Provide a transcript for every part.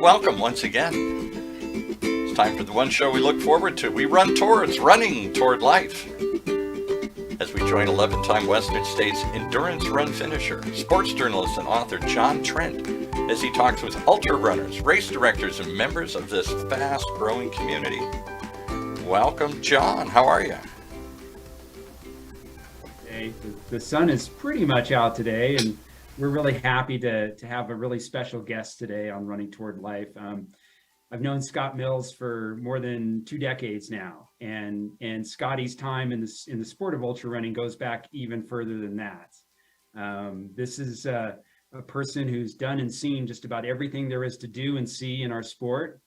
welcome once again. It's time for the one show we look forward to. We run towards running toward life. As we join 11-time Western States Endurance Run finisher, sports journalist and author John Trent, as he talks with ultra runners, race directors, and members of this fast-growing community. Welcome, John. How are you? Hey, the sun is pretty much out today, and we're really happy to have a really special guest today on Running Toward Life. I've known Scott Mills for more than 2 decades now, and Scotty's time in the sport of ultra running goes back even further than that. This is a person who's done and seen just about everything there is to do and see in our sport,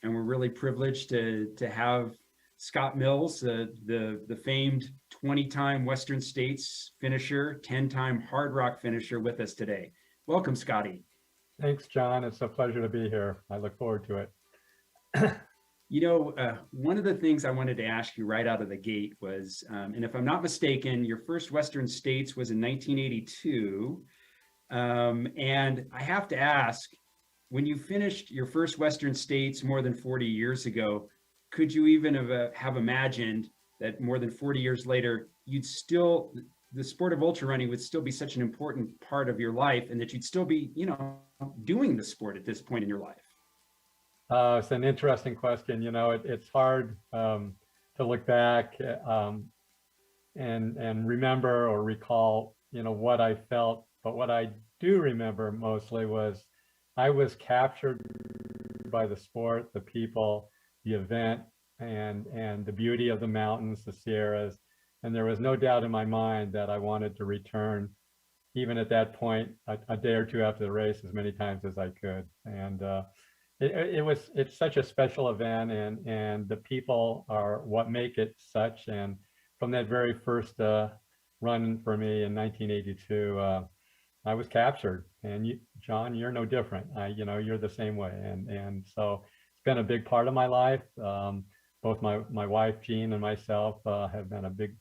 and we're really privileged to have Scott Mills, the famed 20-time Western States finisher, 10-time Hardrock finisher, with us today. Welcome, Scotty. Thanks, John. It's a pleasure to be here. I look forward to it. One of the things I wanted to ask you right out of the gate was, and if I'm not mistaken, your first Western States was in 1982. And I have to ask, when you finished your first Western States more than 40 years ago, could you even have imagined that more than 40 years later, the sport of ultra running would still be such an important part of your life, and that you'd still be, doing the sport at this point in your life? It's an interesting question. It's hard to look back and remember or recall, what I felt. But what I do remember mostly was I was captured by the sport, the people, the event, and the beauty of the mountains, the Sierras. And there was no doubt in my mind that I wanted to return, even at that point, a day or two after the race, as many times as I could. And it's such a special event, and the people are what make it such. And from that very first run for me in 1982, I was captured. And John, you're no different. You're the same way. And so it's been a big part of my life. Both my wife, Jean, and myself have been a big,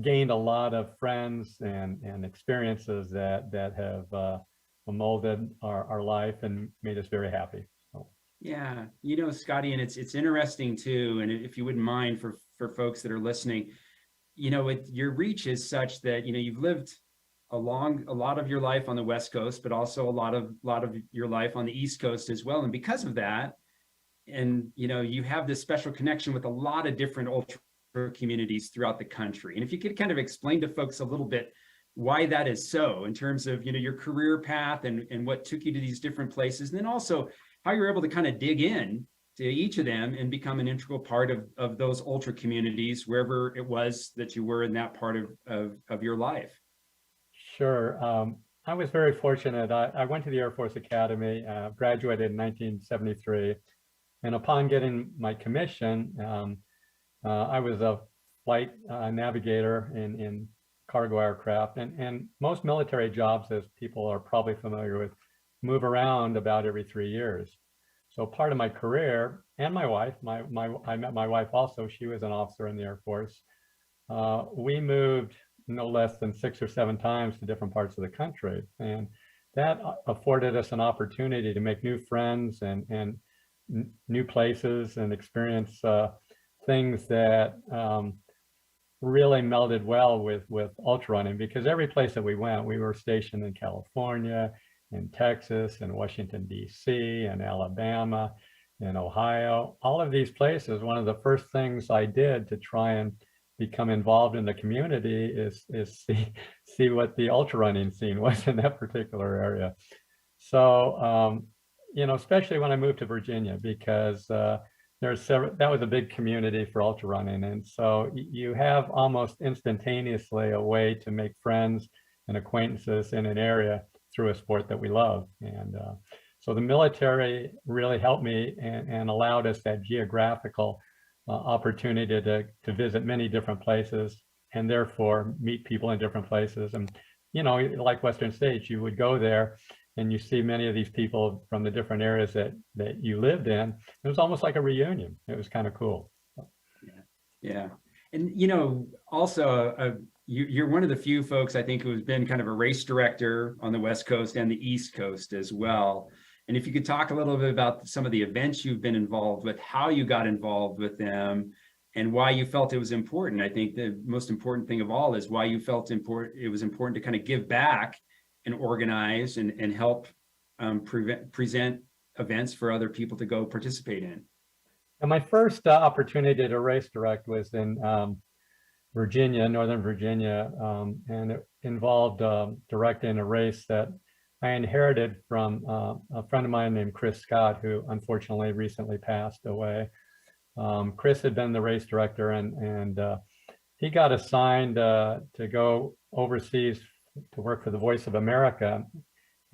gained a lot of friends and experiences that have molded our life and made us very happy. So. Yeah, Scotty, and it's interesting too, and if you wouldn't mind for folks that are listening, your reach is such that, you've lived a lot of your life on the West Coast, but also a lot of your life on the East Coast as well. And because of that, and you have this special connection with a lot of different ultra communities throughout the country. And if you could kind of explain to folks a little bit why that is so, in terms of your career path and what took you to these different places, and then also how you're able to kind of dig in to each of them and become an integral part of those ultra communities, wherever it was that you were in that part of your life. Sure. I was very fortunate. I went to the Air Force Academy, graduated in 1973. And upon getting my commission, I was a flight navigator in cargo aircraft. And most military jobs, as people are probably familiar with, move around about every 3 years. So part of my career, and my wife, I met my wife also, she was an officer in the Air Force. We moved no less than 6 or 7 times to different parts of the country. And that afforded us an opportunity to make new friends and new places and experience things that really melded well with ultra running, because every place that we went, we were stationed in California, in Texas, in Washington, D.C., in Alabama, in Ohio. All of these places, one of the first things I did to try and become involved in the community is see what the ultra running scene was in that particular area. So, especially when I moved to Virginia, because that was a big community for ultra running. And so you have almost instantaneously a way to make friends and acquaintances in an area through a sport that we love. And so the military really helped me and allowed us that geographical opportunity to visit many different places, and therefore meet people in different places. And, like Western States, you would go there and you see many of these people from the different areas that you lived in. It was almost like a reunion. It was kind of cool. Yeah. And, also, you're one of the few folks, I think, who's been kind of a race director on the West Coast and the East Coast as well. And if you could talk a little bit about some of the events you've been involved with, how you got involved with them, and why you felt it was important. I think the most important thing of all is why you felt it was important to kind of give back and organize and help present events for other people to go participate in. And my first opportunity to race direct was in Virginia, Northern Virginia, and it involved directing a race that I inherited from a friend of mine named Chris Scott, who unfortunately recently passed away. Chris had been the race director, and he got assigned to go overseas to work for the Voice of America.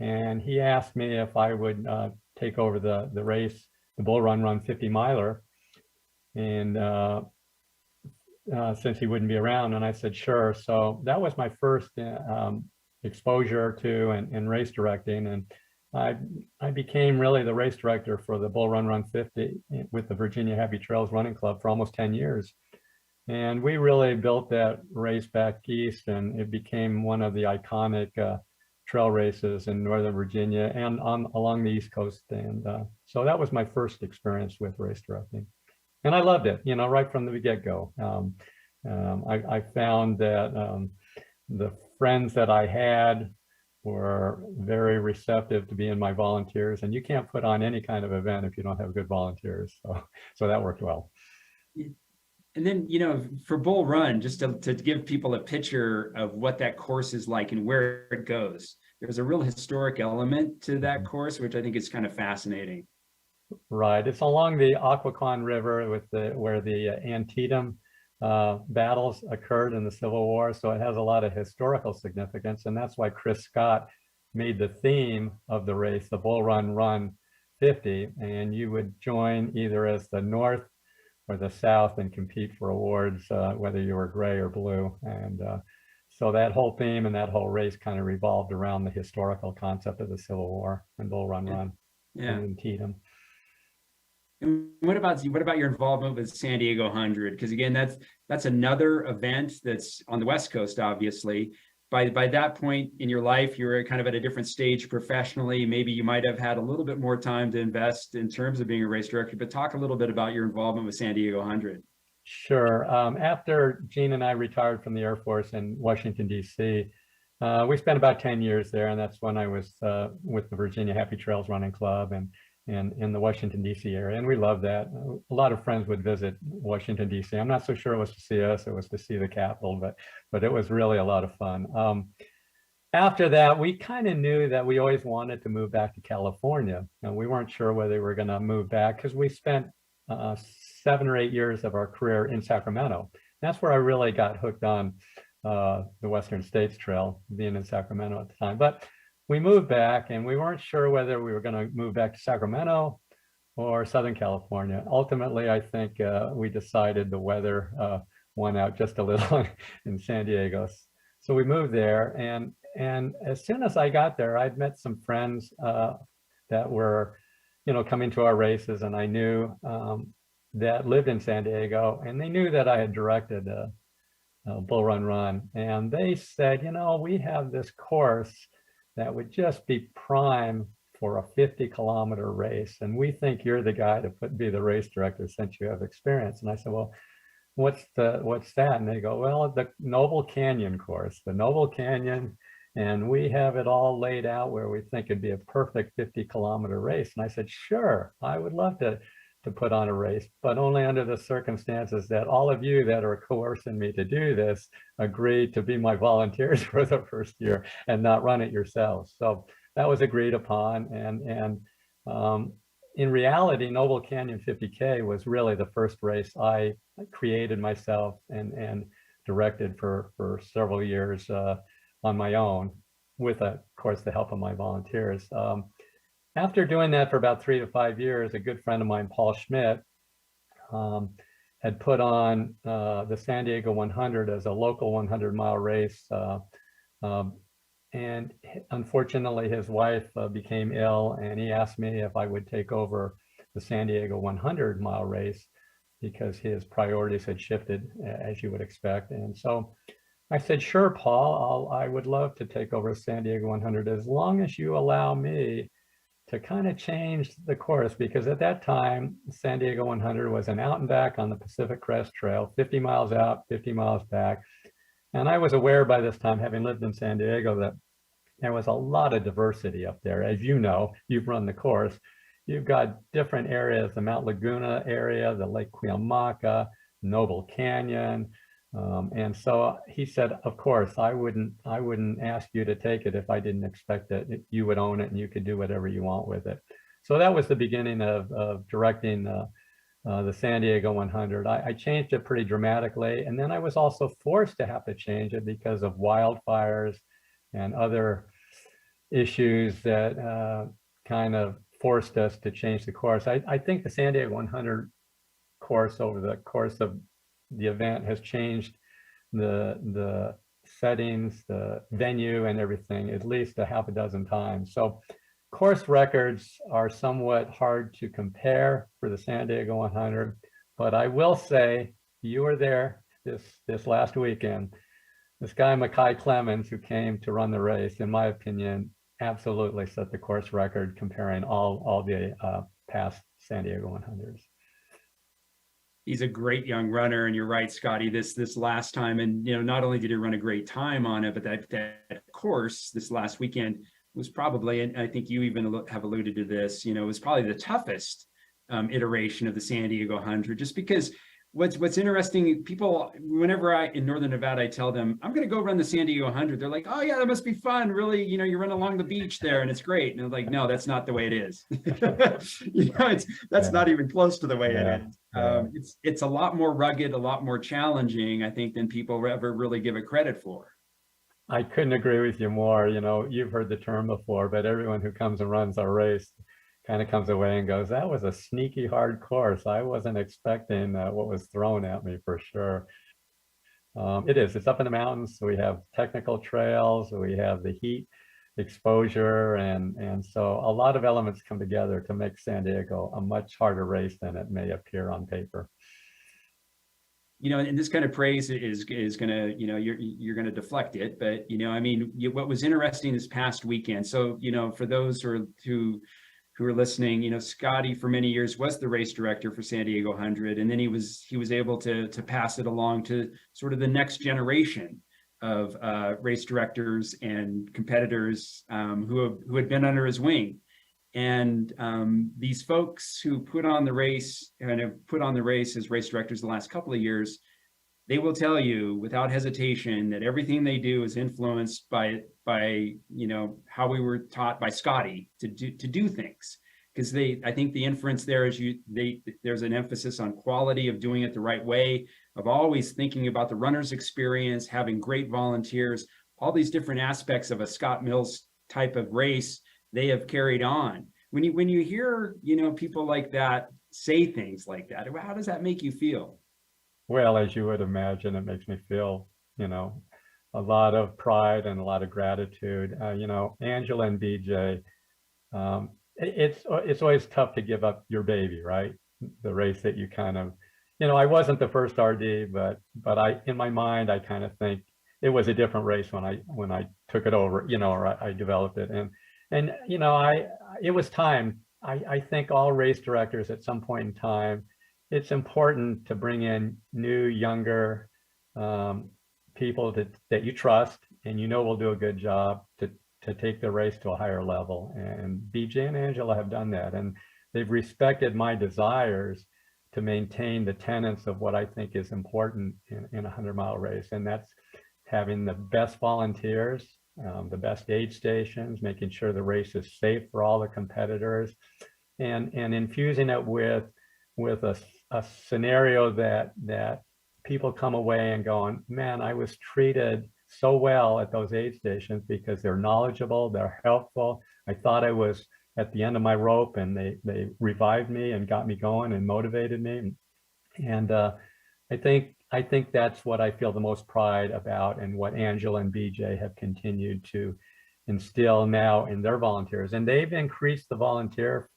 And he asked me if I would take over the race, the Bull Run 50 miler. And since he wouldn't be around, and I said, sure. So that was my first exposure to and race directing. And I became really the race director for the Bull Run 50 with the Virginia Happy Trails Running Club for almost 10 years. And we really built that race back east, and it became one of the iconic trail races in Northern Virginia and along the East Coast. And so that was my first experience with race directing. And I loved it, you know, right from the get-go. I found that the friends that I had were very receptive to being my volunteers, and you can't put on any kind of event if you don't have good volunteers. So that worked well. And then, you know, for Bull Run, just to give people a picture of what that course is like and where it goes, there's a real historic element to that course, which I think is kind of fascinating. Right. It's along the Occoquan River where the Antietam battles occurred in the Civil War. So it has a lot of historical significance. And that's why Chris Scott made the theme of the race, the Bull Run 50. And you would join either as the North or the South and compete for awards, whether you were gray or blue. And so that whole theme and that whole race kind of revolved around the historical concept of the Civil War and Bull Run Yeah. and Antietam. And what about your involvement with San Diego 100? Because again, that's another event that's on the West Coast, obviously. By that point in your life, you were kind of at a different stage professionally. Maybe you might have had a little bit more time to invest in terms of being a race director, but talk a little bit about your involvement with San Diego 100. Sure. After Gene and I retired from the Air Force in Washington, D.C., we spent about 10 years there, and that's when I was with the Virginia Happy Trails Running Club and in the Washington, D.C. area, and we loved that. A lot of friends would visit Washington, D.C. I'm not so sure it was to see us, it was to see the Capitol, but it was really a lot of fun. After that, we kind of knew that we always wanted to move back to California, and we weren't sure whether we were going to move back because we spent 7 or 8 years of our career in Sacramento. That's where I really got hooked on the Western States Trail, being in Sacramento at the time. But we moved back, and we weren't sure whether we were going to move back to Sacramento or Southern California. Ultimately, I think we decided the weather won out just a little in San Diego. So we moved there, and as soon as I got there, I'd met some friends that were, you know, coming to our races, and I knew that lived in San Diego, and they knew that I had directed Bull Run, and they said, you know, we have this course that would just be prime for a 50-kilometer race, and we think you're the guy to be the race director since you have experience. And I said, well, what's that? And they go, well, the Noble Canyon course, the Noble Canyon, and we have it all laid out where we think it'd be a perfect 50-kilometer race. And I said, sure, I would love to put on a race, but only under the circumstances that all of you that are coercing me to do this agree to be my volunteers for the first year and not run it yourselves. So that was agreed upon. And in reality, Noble Canyon 50K was really the first race I created myself and directed for several years on my own with, of course, the help of my volunteers. After doing that for about 3 to 5 years, a good friend of mine, Paul Schmidt, had put on the San Diego 100 as a local 100-mile race. And unfortunately, his wife became ill, and he asked me if I would take over the San Diego 100-mile race because his priorities had shifted, as you would expect. And so I said, sure, Paul, I would love to take over San Diego 100 as long as you allow me to kind of change the course, because at that time, San Diego 100 was an out and back on the Pacific Crest Trail, 50 miles out, 50 miles back. And I was aware by this time, having lived in San Diego, that there was a lot of diversity up there. As you know, you've run the course. You've got different areas, the Mount Laguna area, the Lake Cuyamaca, Noble Canyon. And so he said, of course, I wouldn't ask you to take it if I didn't expect that you would own it and you could do whatever you want with it. So that was the beginning of directing the San Diego 100. I changed it pretty dramatically. And then I was also forced to have to change it because of wildfires and other issues that kind of forced us to change the course. I think the San Diego 100 course over the course of the event has changed the settings, the venue and everything at least a half a dozen times. So course records are somewhat hard to compare for the San Diego 100, but I will say you were there this last weekend. This guy, Mackay Clemens, who came to run the race, in my opinion, absolutely set the course record comparing all the past San Diego 100s. He's a great young runner, and you're right, Scotty. This last time, and not only did he run a great time on it, but that course this last weekend was probably, and I think you even have alluded to this, was probably the toughest iteration of the San Diego 100, just because what's interesting, people, whenever in Northern Nevada, I tell them, I'm going to go run the San Diego 100. They're like, oh yeah, that must be fun. Really, you run along the beach there and it's great. And I'm like, no, that's not the way it is. That's not even close to the way it is. It's a lot more rugged, a lot more challenging, I think, than people ever really give it credit for. I couldn't agree with you more. You've heard the term before, but everyone who comes and runs our race kind of comes away and goes, that was a sneaky hard course. I wasn't expecting what was thrown at me, for sure. It's up in the mountains. So we have technical trails, we have the heat exposure, and so a lot of elements come together to make San Diego a much harder race than it may appear on paper. And this kind of praise is going to, you're going to deflect it, but what was interesting this past weekend. So for those who are listening, Scotty for many years was the race director for San Diego 100, and then he was able to pass it along to sort of the next generation of race directors and competitors who had been under his wing. And these folks who put on the race and have put on the race as race directors the last couple of years, they will tell you without hesitation that everything they do is influenced by how we were taught by Scotty to do things. Because I think the inference there is there's an emphasis on quality of doing it the right way, of always thinking about the runner's experience, having great volunteers, all these different aspects of a Scott Mills type of race they have carried on. When you hear people like that say things like that, how does that make you feel? Well, as you would imagine, it makes me feel a lot of pride and a lot of gratitude. Angela and BJ, it's always tough to give up your baby, right? The race that you kind of, I wasn't the first RD, but in my mind I kind of think it was a different race when I took it over, or I developed it, and it was time. I think all race directors at some point in time, it's important to bring in new, younger people that you trust and will do a good job to take the race to a higher level. And BJ and Angela have done that, and they've respected my desires to maintain the tenets of what I think is important in a 100-mile race, and that's having the best volunteers, the best aid stations, making sure the race is safe for all the competitors, and infusing it with a scenario that people come away and going, man, I was treated so well at those aid stations because they're knowledgeable, they're helpful. I thought I was at the end of my rope, and they revived me and got me going and motivated me. And I think that's what I feel the most pride about, and what Angela and BJ have continued to instill now in their volunteers. And they've increased the volunteer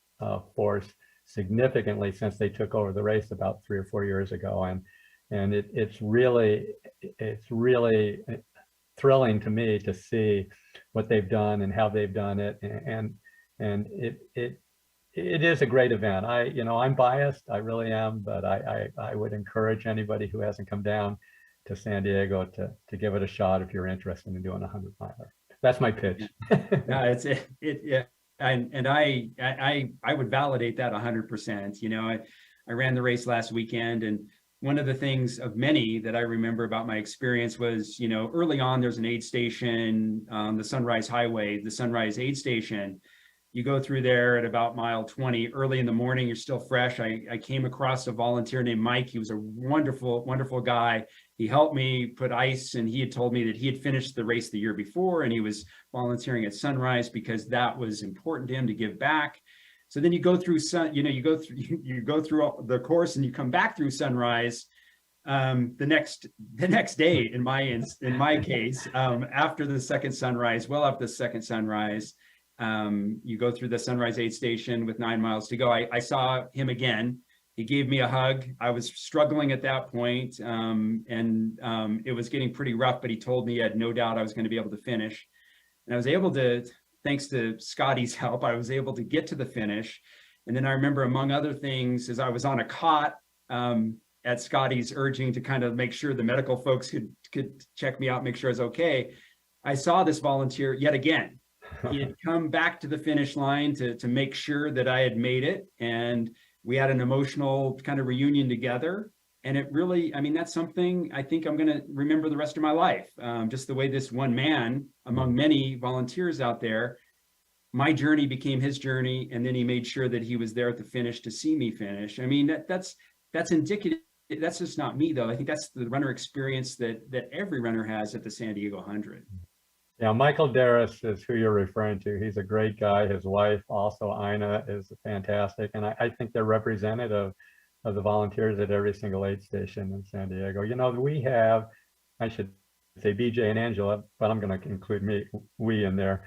force significantly since they took over the race about 3 or 4 years ago. And it's really thrilling to me to see what they've done and how they've done it. And and it is a great event. I'm biased, I really am, but I would encourage anybody who hasn't come down to San Diego to give it a shot if you're interested in doing a 100-miler. That's my pitch. No, yeah. And I would validate that 100%. I ran the race last weekend, and one of the things of many that I remember about my experience was, early on, there's an aid station on the Sunrise Highway, the Sunrise Aid Station. You go through there at about mile 20, early in the morning, you're still fresh. I came across a volunteer named Mike. He was a wonderful, wonderful guy. He helped me put ice, and he had told me that he had finished the race the year before, and he was volunteering at Sunrise because that was important to him to give back. So then you go through you go through the course, and you come back through Sunrise the next day in my case, after the second sunrise, well after the second sunrise. You go through the Sunrise Aid Station with 9 miles to go. I saw him again. He gave me a hug. I was struggling at that point, and it was getting pretty rough, but he told me he had no doubt I was going to be able to finish. And I was able to, thanks to Scotty's help, I was able to get to the finish. And then I remember, among other things, as I was on a cot at Scotty's urging to kind of make sure the medical folks could check me out, make sure I was okay, I saw this volunteer yet again. He had come back to the finish line to make sure that I had made it. And we had an emotional kind of reunion together. And it really, that's something I think I'm going to remember the rest of my life. Just the way this one man, among many volunteers out there, my journey became his journey. And then he made sure that he was there at the finish to see me finish. That's indicative. That's just not me, though. I think that's the runner experience that every runner has at the San Diego 100. Yeah, Michael Darris is who you're referring to. He's a great guy. His wife, also Ina, is fantastic. And I think they're representative of the volunteers at every single aid station in San Diego. We have, I should say BJ and Angela, but I'm going to include we in there.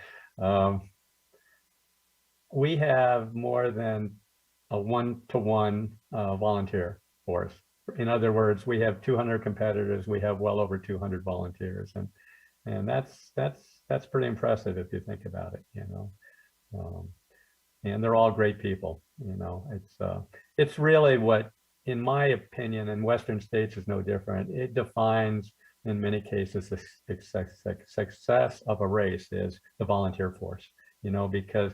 We have more than a 1-to-1 volunteer force. In other words, we have 200 competitors. We have well over 200 volunteers. And that's pretty impressive if you think about it, and they're all great people. It's really what, in my opinion, in Western states is no different. It defines, in many cases, the success of a race is the volunteer force, because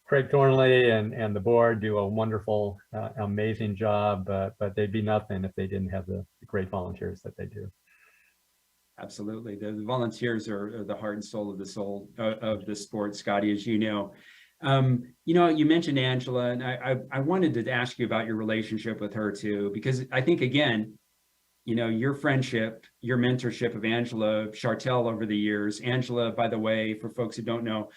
Craig Thornley and the board do a wonderful, amazing job, but they'd be nothing if they didn't have the great volunteers that they do. Absolutely. The volunteers are the heart and soul of the sport, Scotty, as you know. You mentioned Angela, and I wanted to ask you about your relationship with her too, because I think, again, your friendship, your mentorship of Angela Chartel over the years. Angela, by the way, for folks who don't know,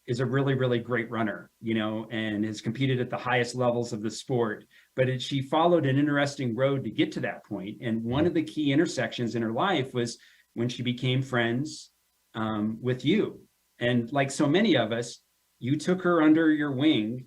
is a really, really great runner, and has competed at the highest levels of the sport. But she followed an interesting road to get to that point. And one of the key intersections in her life was when she became friends with you. And like so many of us, you took her under your wing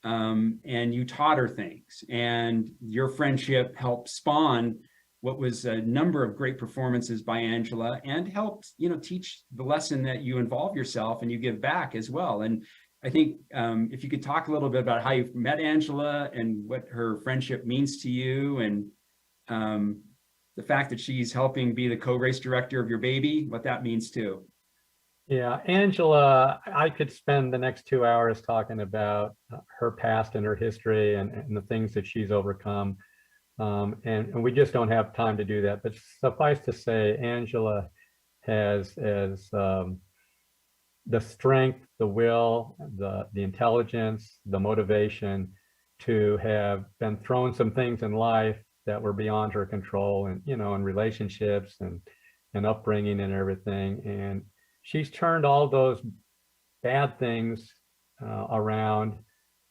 and you taught her things. And your friendship helped spawn what was a number of great performances by Angela, and helped, teach the lesson that you involve yourself and you give back as well. And I think if you could talk a little bit about how you met Angela and what her friendship means to you, and the fact that she's helping be the co-race director of your baby, what that means too. Yeah, Angela, I could spend the next 2 hours talking about her past and her history and the things that she's overcome. And we just don't have time to do that. But suffice to say, Angela has the strength, the will, the intelligence, the motivation to have been thrown some things in life that were beyond her control, and in relationships and upbringing and everything. And she's turned all those bad things around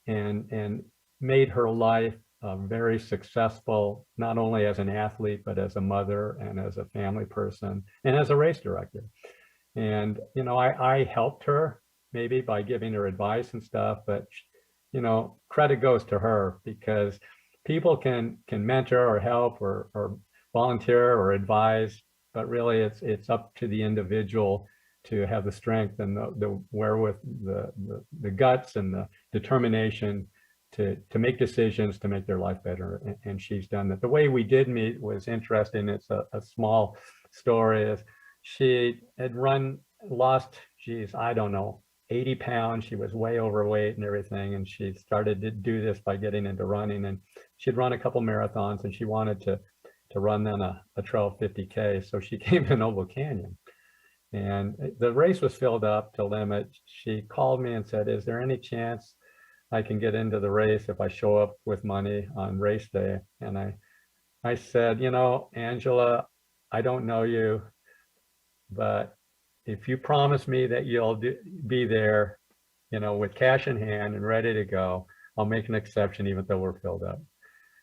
and made her life very successful, not only as an athlete, but as a mother and as a family person and as a race director. And, I helped her maybe by giving her advice and stuff, but, credit goes to her, because people can mentor or help or volunteer or advise, but really it's up to the individual to have the strength and the wherewith, the guts and the determination to make decisions to make their life better. And she's done that. The way we did meet was interesting. It's a small story. Is she had lost, geez, I don't know, 80 pounds. She was way overweight and everything. And she started to do this by getting into running. And she'd run a couple marathons and she wanted to run then a trail 50K. So she came to Noble Canyon. And the race was filled up to limit. She called me and said, is there any chance I can get into the race if I show up with money on race day? And I said, you know, Angela, I don't know you, but if you promise me that you'll be there, you know, with cash in hand and ready to go, I'll make an exception even though we're filled up.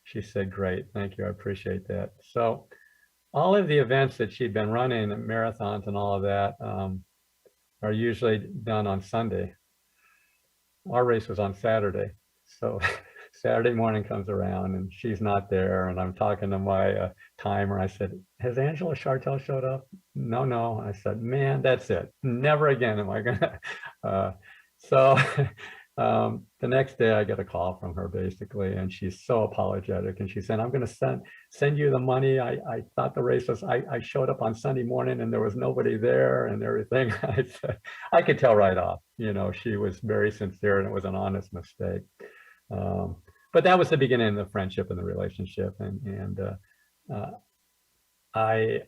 She said, great, thank you, I appreciate that. So all of the events that she'd been running, marathons and all of that, are usually done on Sunday. Our race was on Saturday. So Saturday morning comes around and she's not there. And I'm talking to my timer. I said, has Angela Chartel showed up? No. I said, man, that's it. Never again am I gonna. So the next day I get a call from her basically, and she's so apologetic. And she said, I'm gonna send you the money. I thought the race was, I showed up on Sunday morning and there was nobody there and everything. I said, I could tell right off, you know, she was very sincere and it was an honest mistake. But that was the beginning of the friendship and the relationship. And I,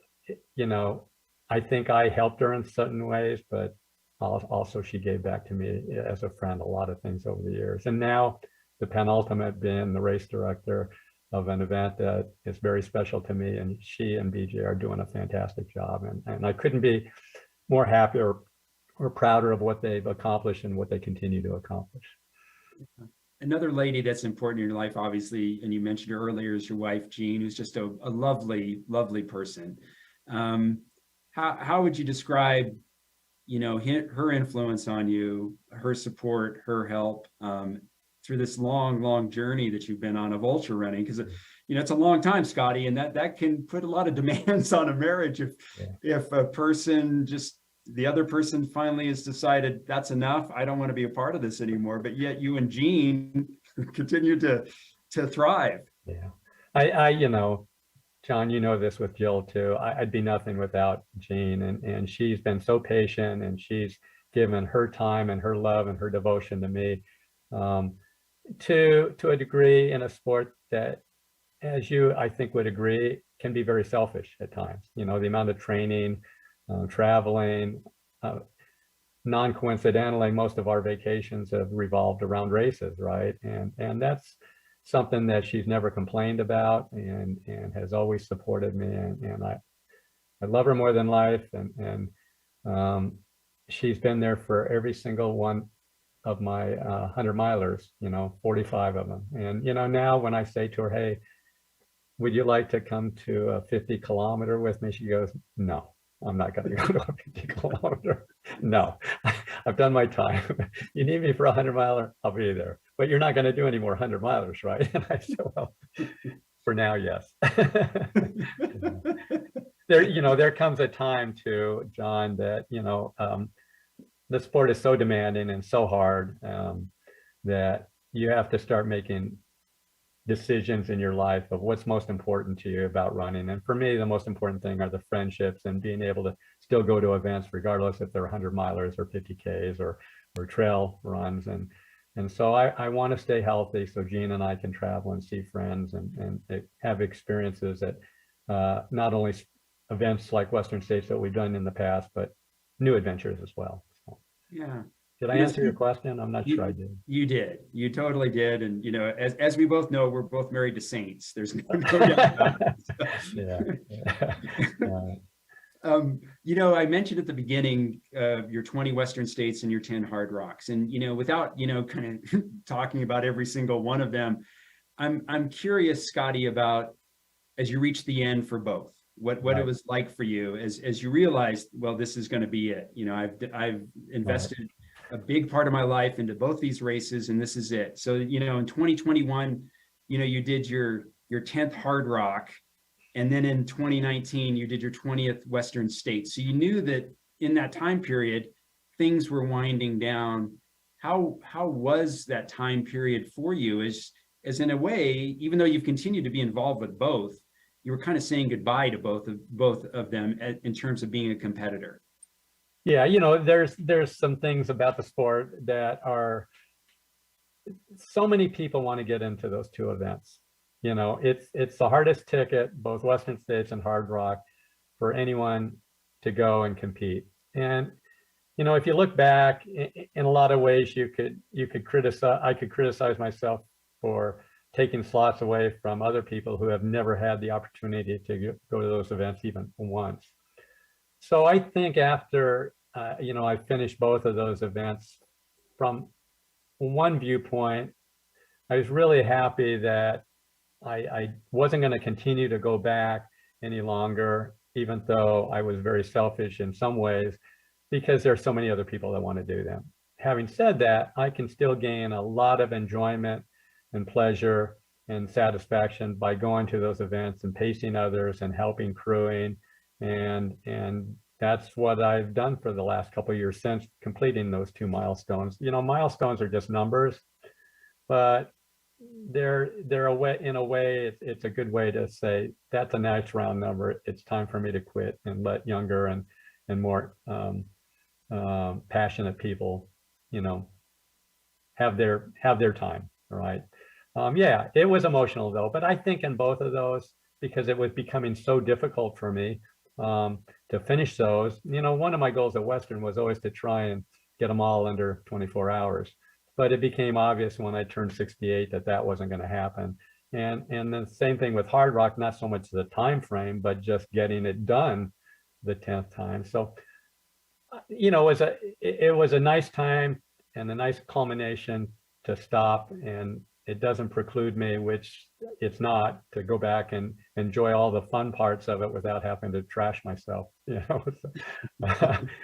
you know, I think I helped her in certain ways, but also she gave back to me as a friend a lot of things over the years. And now the penultimate being the race director of an event that is very special to me, and she and BJ are doing a fantastic job. And I couldn't be more happy or prouder of what they've accomplished and what they continue to accomplish. Another lady that's important in your life, obviously, and you mentioned her earlier, is your wife, Jean, who's just a lovely, lovely person. How would you describe, you know, her influence on you, her support, her help through this long journey that you've been on of ultra running? Because, you know, it's a long time, Scotty, and that can put a lot of demands on a marriage if a person the other person finally has decided that's enough, I don't want to be a part of this anymore, but yet you and Jean continue to thrive. Yeah, I you know, John, you know this with Jill too. I'd be nothing without Jean, and she's been so patient, and she's given her time and her love and her devotion to me, to a degree in a sport that, as you I think would agree, can be very selfish at times. You know, the amount of training, traveling, non-coincidentally, most of our vacations have revolved around races, right? And that's something that she's never complained about, and has always supported me, and I love her more than life, and she's been there for every single one of my 100-milers, you know, 45 of them. And you know, now when I say to her, hey, would you like to come to a 50-kilometer with me? She goes, no, I'm not going to go to a 50-kilometer. No, I've done my time. You need me for a 100-miler, I'll be there. But you're not going to do any more 100-milers, right? And I said, well, for now, yes. There comes a time too, John, that, you know, the sport is so demanding and so hard that you have to start making decisions in your life of what's most important to you about running. And for me, the most important thing are the friendships and being able to still go to events, regardless if they're 100-milers or 50Ks or trail runs. And so I want to stay healthy so Jean and I can travel and see friends and have experiences at not only events like Western States that we've done in the past, but new adventures as well. So, yeah. Did I answer your question? I'm not sure I did. You did. You totally did. And, you know, as we both know, we're both married to saints. There's no doubt about it. Yeah. You know, I mentioned at the beginning your 20 Western States and your 10 Hard Rocks. And, you know, without, you know, kind of talking about every single one of them, I'm curious, Scotty, about as you reach the end for both, what it was like for you as you realized, well, this is going to be it. You know, I've invested a big part of my life into both these races, and this is it. So, you know, in 2021, you know, you did your 10th Hard Rock, and then in 2019, you did your 20th Western States. So you knew that in that time period, things were winding down. How was that time period for you? As in a way, even though you've continued to be involved with both, you were kind of saying goodbye to both of them in terms of being a competitor. Yeah, you know, there's some things about the sport that are, so many people want to get into those two events. You know, it's the hardest ticket, both Western States and Hardrock, for anyone to go and compete. And you know, if you look back, in a lot of ways, you could criticize. I could criticize myself for taking slots away from other people who have never had the opportunity to go to those events even once. So I think after you know, I finished both of those events, from one viewpoint, I was really happy that I wasn't going to continue to go back any longer, even though I was very selfish in some ways, because there's so many other people that want to do them. Having said that, I can still gain a lot of enjoyment and pleasure and satisfaction by going to those events and pacing others and helping crewing. And that's what I've done for the last couple of years since completing those two milestones. You know, milestones are just numbers, but they're a way, in a way, it's a good way to say that's a nice round number. It's time for me to quit and let younger and more passionate people, you know, have their time. Right. Yeah, it was emotional though, but I think in both of those, because it was becoming so difficult for me to finish those, you know, one of my goals at Western was always to try and get them all under 24 hours. But it became obvious when I turned 68 that that wasn't going to happen. And the same thing with Hardrock, not so much the time frame, but just getting it done the 10th time. So, you know, it was a nice time and a nice culmination to stop, and it doesn't preclude me, which it's not, to go back and enjoy all the fun parts of it without having to trash myself, you know.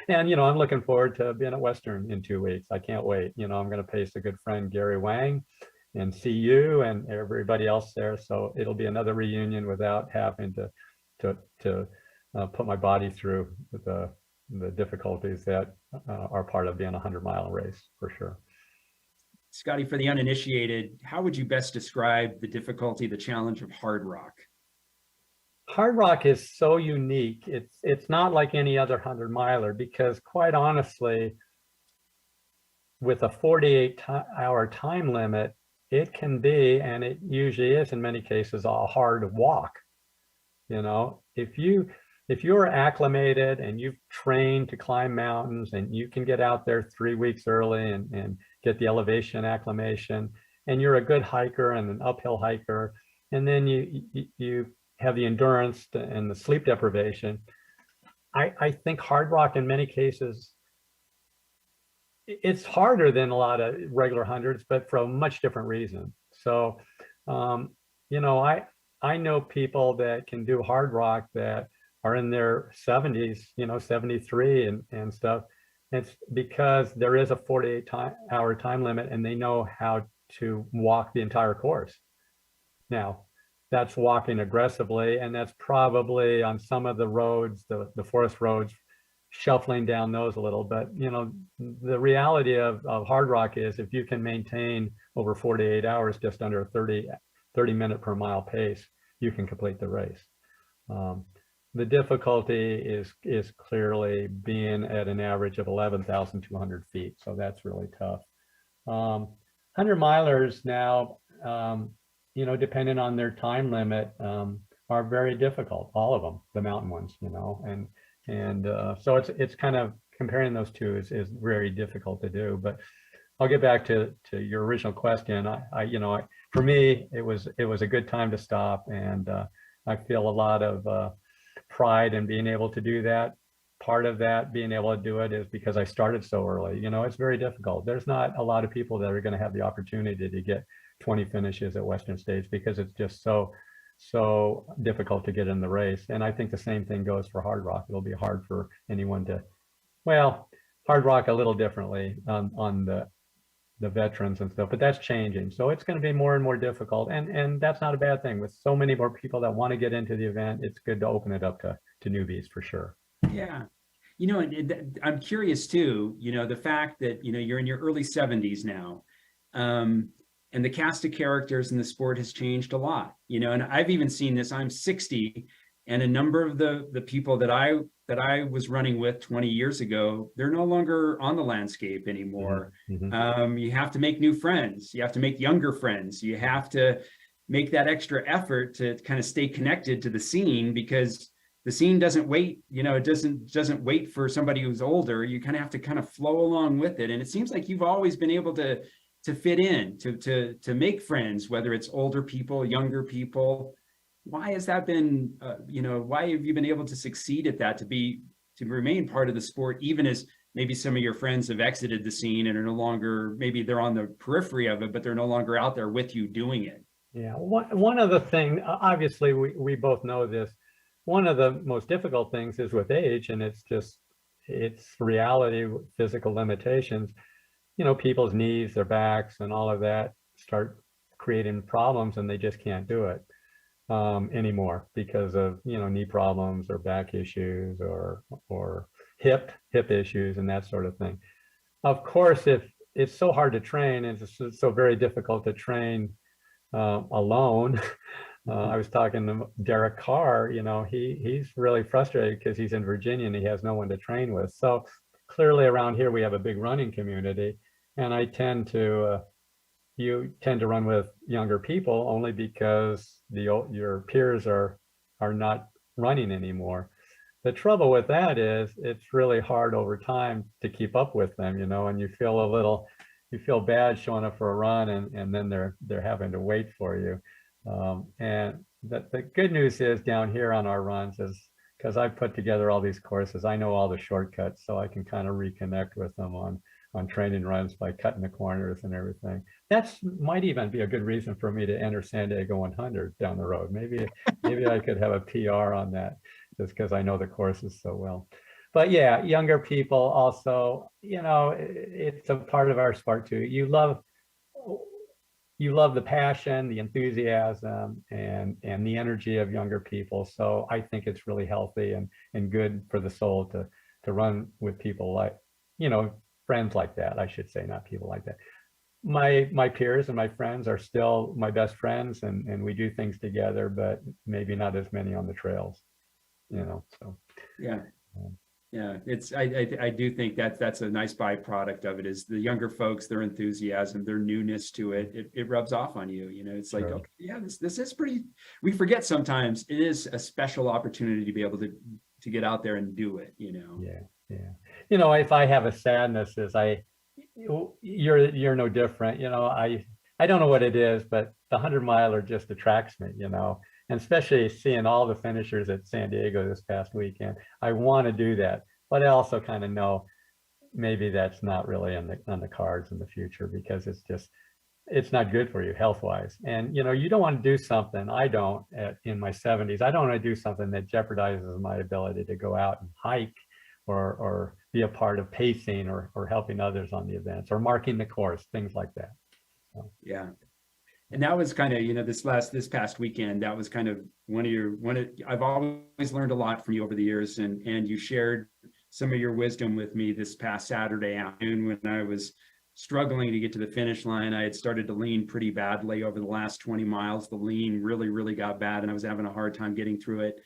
And, you know, I'm looking forward to being at Western in 2 weeks. I can't wait. You know, I'm going to pace a good friend, Gary Wang, and see you and everybody else there. So it'll be another reunion without having to put my body through the difficulties that are part of being a 100-mile race, for sure. Scotty, for the uninitiated, how would you best describe the difficulty, the challenge of Hardrock? Hardrock is so unique. It's not like any other 100-miler, because quite honestly, with a 48-hour time limit, it can be, and it usually is in many cases, a hard walk. You know, if you're acclimated and you've trained to climb mountains, and you can get out there 3 weeks early and get the elevation acclimation, and you're a good hiker and an uphill hiker, and then you have the endurance and the sleep deprivation, I think Hardrock in many cases, it's harder than a lot of regular hundreds, but for a much different reason. So, you know, I know people that can do Hardrock that are in their 70s, you know, 73 and stuff. It's because there is a 48-hour time limit, and they know how to walk the entire course. Now, that's walking aggressively, and that's probably on some of the roads, the forest roads, shuffling down those a little. But, you know, the reality of Hardrock is, if you can maintain over 48 hours, just under a 30 minute per mile pace, you can complete the race. The difficulty is clearly being at an average of 11,200 feet. So that's really tough. 100 milers now, you know, depending on their time limit, are very difficult. All of them, the mountain ones, you know, and so it's kind of comparing those two is very difficult to do. But I'll get back to your original question. You know, for me, it was a good time to stop, and I feel a lot of pride in being able to do that. Part of that being able to do it is because I started so early. You know, it's very difficult. There's not a lot of people that are going to have the opportunity to get 20 finishes at Western States, because it's just so difficult to get in the race. And I think the same thing goes for Hardrock. It'll be hard for anyone to, well, Hardrock a little differently on the veterans and stuff, but that's changing. So it's going to be more and more difficult, and that's not a bad thing. With so many more people that want to get into the event, it's good to open it up to newbies, for sure. Yeah. I'm curious too, the fact that, you're in your early 70s now, and the cast of characters in the sport has changed a lot, and I've even seen this. I'm 60, and a number of the people that I was running with 20 years ago, they're no longer on the landscape anymore. Mm-hmm. You have to make new friends. You have to make younger friends. You have to make that extra effort to kind of stay connected to the scene, because the scene doesn't wait. It doesn't wait for somebody who's older. You kind of have to kind of flow along with it. And it seems like you've always been able to fit in, to make friends, whether it's older people, younger people. Why has that been, why have you been able to succeed at that, to remain part of the sport, even as maybe some of your friends have exited the scene and are no longer, maybe they're on the periphery of it, but they're no longer out there with you doing it? Yeah, one of the things, obviously we both know this, one of the most difficult things is with age, and it's reality, physical limitations. People's knees, their backs, and all of that start creating problems, and they just can't do it anymore because of knee problems or back issues or hip issues and that sort of thing. Of course, if it's so hard to train and it's so very difficult to train alone. I was talking to Derek Carr, he's really frustrated because he's in Virginia and he has no one to train with. So clearly around here we have a big running community, and you tend to run with younger people only because your peers are not running anymore. The trouble with that is it's really hard over time to keep up with them, and you feel bad showing up for a run and then they're having to wait for you. And the good news is down here on our runs is, because I've put together all these courses, I know all the shortcuts, so I can kind of reconnect with them on training runs by cutting the corners and everything. That's might even be a good reason for me to enter San Diego 100 down the road. Maybe I could have a PR on that, just because I know the courses so well. But yeah, younger people also, it's a part of our sport too. You love the passion, the enthusiasm, and the energy of younger people. So I think it's really healthy and good for the soul to run with people like, friends like that, I should say, not people like that. My peers and my friends are still my best friends, and we do things together, but maybe not as many on the trails, so. Yeah. Yeah, I do think that's a nice byproduct of it, is the younger folks, their enthusiasm, their newness to it. It rubs off on you. It's like, okay, yeah, this is pretty. We forget sometimes it is a special opportunity to be able to get out there and do it. Yeah. If I have a sadness, you're no different. I don't know what it is, but the 100-miler just attracts me. And especially seeing all the finishers at San Diego this past weekend, I want to do that. But I also kind of know maybe that's not really on the cards in the future, because it's not good for you health-wise. And you don't want to do something, I don't, in my 70s, I don't want to do something that jeopardizes my ability to go out and hike or be a part of pacing or helping others on the events or marking the course, things like that. So. Yeah. And that was kind of, this past weekend, that was kind of I've always learned a lot from you over the years, and you shared some of your wisdom with me this past Saturday afternoon when I was struggling to get to the finish line. I had started to lean pretty badly over the last 20 miles. The lean really, really got bad, and I was having a hard time getting through it.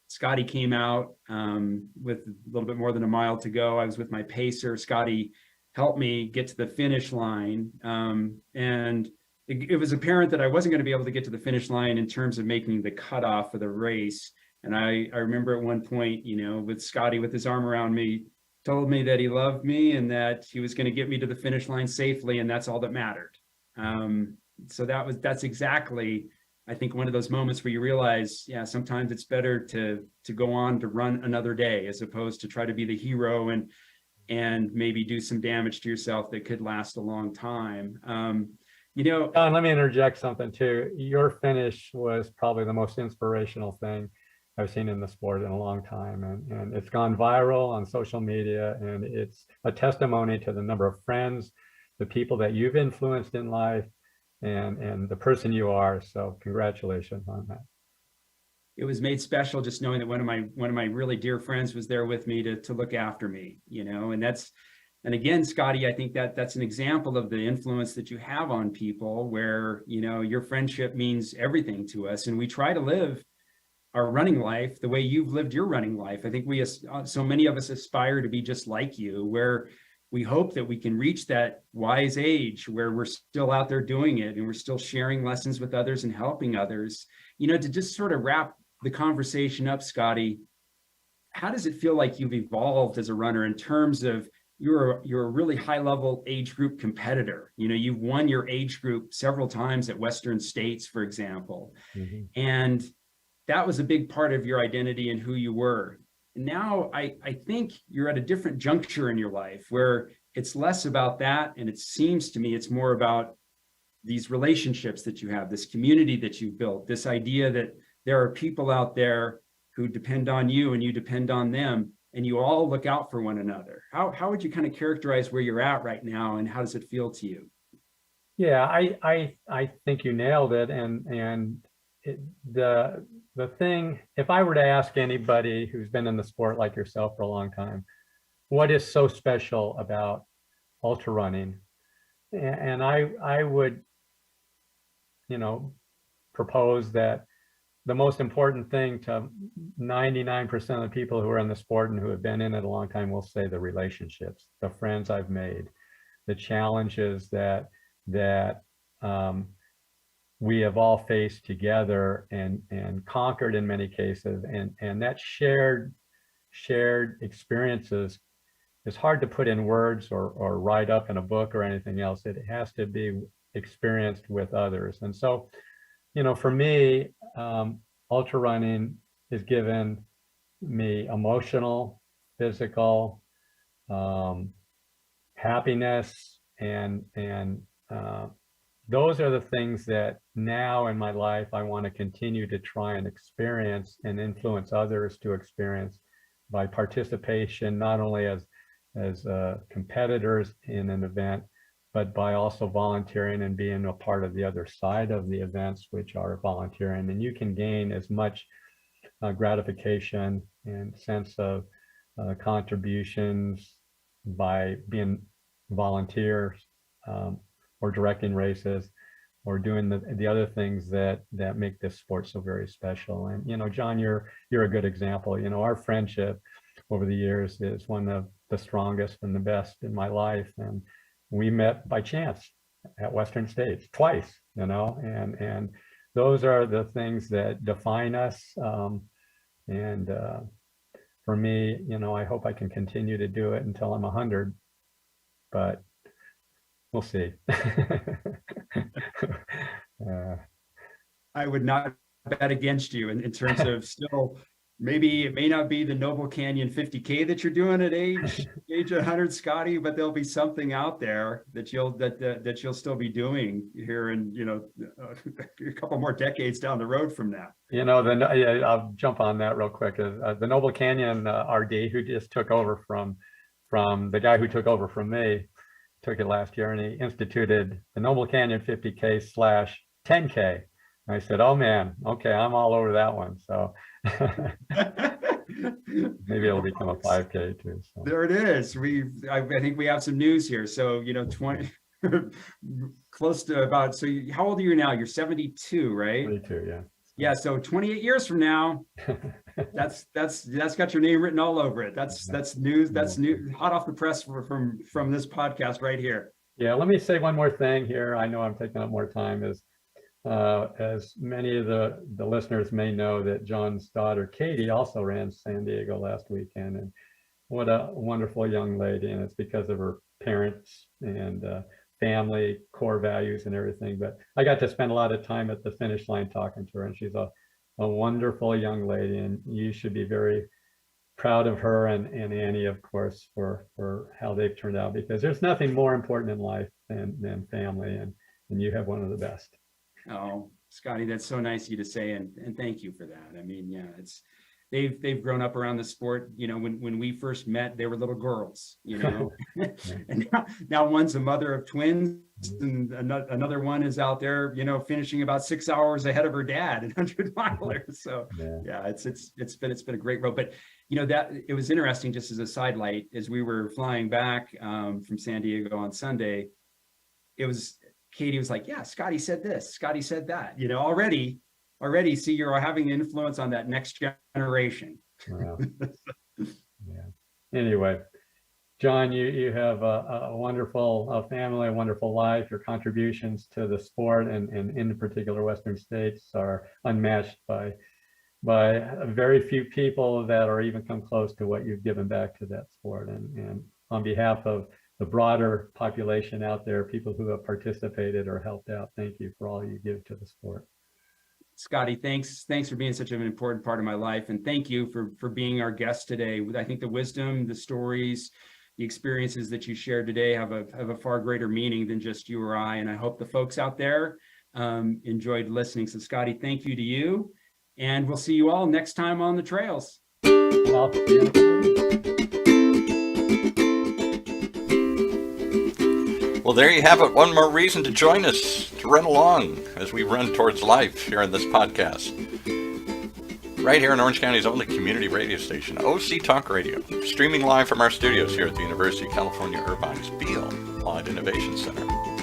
Scotty came out with a little bit more than a mile to go. I was with my pacer. Scotty helped me get to the finish line, and it was apparent that I wasn't going to be able to get to the finish line in terms of making the cutoff for the race. And I remember at one point, with Scotty with his arm around me, told me that he loved me and that he was going to get me to the finish line safely, and that's all that mattered. So that's exactly, I think, one of those moments where you realize, yeah, sometimes it's better to go on to run another day as opposed to try to be the hero and maybe do some damage to yourself that could last a long time. John, let me interject something too. Your finish was probably the most inspirational thing I've seen in the sport in a long time, and it's gone viral on social media, and it's a testimony to the number of friends, the people that you've influenced in life, and the person you are. So congratulations on that. it was made special just knowing that one of my really dear friends was there with me to look after me, and again, Scotty, I think that's an example of the influence that you have on people where, your friendship means everything to us. And we try to live our running life the way you've lived your running life. I think so many of us aspire to be just like you, where we hope that we can reach that wise age where we're still out there doing it and we're still sharing lessons with others and helping others. To just sort of wrap the conversation up, Scotty, how does it feel like you've evolved as a runner in terms of you're a really high level age group competitor? You've won your age group several times at Western States, for example. Mm-hmm. And that was a big part of your identity and who you were. Now, I think you're at a different juncture in your life where it's less about that. And it seems to me it's more about these relationships that you have, this community that you've built, this idea that there are people out there who depend on you and you depend on them, and you all look out for one another. How would you kind of characterize where you're at right now, and how does it feel to you? Yeah, I think you nailed it. And the thing, if I were to ask anybody who's been in the sport like yourself for a long time, what is so special about ultra running? And I would, propose that the most important thing to 99% of the people who are in the sport and who have been in it a long time will say the relationships, the friends I've made, the challenges that we have all faced together and conquered in many cases, and that shared experiences is hard to put in words or write up in a book or anything else. It has to be experienced with others. And so, for me, ultra running has given me emotional, physical, happiness, and those are the things that now in my life I want to continue to try and experience and influence others to experience by participation, not only as competitors in an event, but by also volunteering and being a part of the other side of the events, which are volunteering. And you can gain as much gratification and sense of contributions by being volunteers or directing races or doing the other things that make this sport so very special. And John, you're a good example. Our friendship over the years is one of the strongest and the best in my life, and we met by chance at Western States twice, and those are the things that define us. And for me, I hope I can continue to do it until I'm 100, but we'll see. I would not bet against you in terms of still, maybe it may not be the Noble Canyon 50K that you're doing at age 100, Scotty, but there'll be something out there that you'll still be doing here in a couple more decades down the road from now. I'll jump on that real quick. The Noble Canyon RD, who just took over from the guy who took over from me, took it last year, and he instituted the Noble Canyon 50K/10K. And I said, oh man, okay, I'm all over that one. So maybe it'll become a 5K too. So. There it is. I think we have some news here. So, 20, close to about, so how old are you now? You're 72, right? 72, yeah. Yeah, so 28 years from now, that's got your name written all over it. That's news. That's new, hot off the press from this podcast right here. Yeah, let me say one more thing here. I know I'm taking up more time. As many of the listeners may know, that John's daughter Katie also ran San Diego last weekend, and what a wonderful young lady. And it's because of her parents and family core values and everything. But I got to spend a lot of time at the finish line talking to her, and she's a wonderful young lady, and you should be very proud of her and Annie, of course, for how they've turned out, because there's nothing more important in life than family, and you have one of the best. Oh, Scotty, that's so nice of you to say, and thank you for that. I mean, yeah, they've grown up around the sport. You know, when we first met, they were little girls, you know, and now one's a mother of twins, and another one is out there, you know, finishing about 6 hours ahead of her dad at 100 milers. So yeah, it's been a great road. But you know, that it was interesting, just as a sidelight, as we were flying back from San Diego on Sunday, Katie was like, yeah, Scotty said this, Scotty said that, you know, already see, you're having influence on that next generation. Wow. Yeah. Anyway, John, you have a wonderful family, a wonderful life. Your contributions to the sport and in particular Western states are unmatched by very few people that are even come close to what you've given back to that sport. And on behalf of the broader population out there, people who have participated or helped out, thank you for all you give to the sport. Scotty, thanks for being such an important part of my life. And thank you for being our guest today. I think the wisdom, the stories, the experiences that you shared today have a far greater meaning than just you or I. And I hope the folks out there enjoyed listening. So Scotty, thank you to you. And we'll see you all next time on the trails. Well, there you have it. One more reason to join us, to run along as we run towards life here on this podcast. Right here in Orange County's only community radio station, OC Talk Radio, streaming live from our studios here at the University of California, Irvine's Beale Law and Innovation Center.